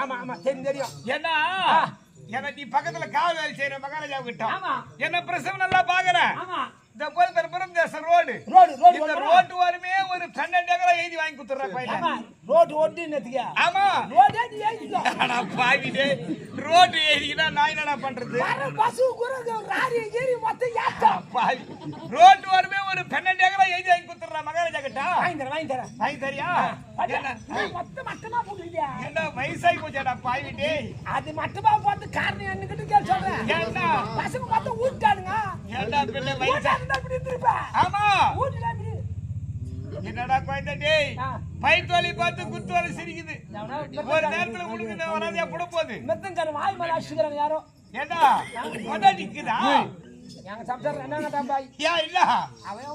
ஆமா ஆமா தெரியும் ஏன்னா எனக்கு நீ பக்கத்துல காவல் வேலை செய்யற மகாராஜா கிட்ட என்ன பிரசவம் நல்லா பாக்குற இந்த கோயம்புத்தூர் தேச ரோடு இந்த ரோட்டு வாருமே ஒரு 12 ஏக்கரா எழுதி வாங்கி கொடுத்துற பையன் ரோடு ஓட்டி என்னத்துக்கு ஆமா ரோடே எழுதிடோ அட பாவிடே ரோடு எழுதினா நான் என்னடா பண்றது பஸ் குற ராரி ஏறி மொத்த யாத்தா பாவி ரோட்டு வாருமே ஒரு 12 ஏக்கரா எழுதி வாங்கி கொடுத்துற மகாராஜா கிட்ட வாங்கி தரியா மொத்த மட்டமா போடுறியா என்ன வயசாகி போச்சடா பாவிடே அது மட்டமா போட்டு காரணம் என்னக்கிட்ட கேள் சொல்றேன் என்ன பசங்க மொத்த ஊட்டானுங்க ஏண்டா பிள்ளை வயசாகி ஆமா என்னடா குழந்தை டேய் பைத்தோலி பார்த்து குத்துவாலி சிரிக்குது ஒரு நேரத்துல உனக்கு வராதையா புட போகுது மெத்தங்கார வாய் மேல அடிச்சுக்கிறாங்க யாரோ ஏண்டா கொண்டா நிக்குதா எங்க சம்சாரம் என்ன பாய் இல்ல அவன்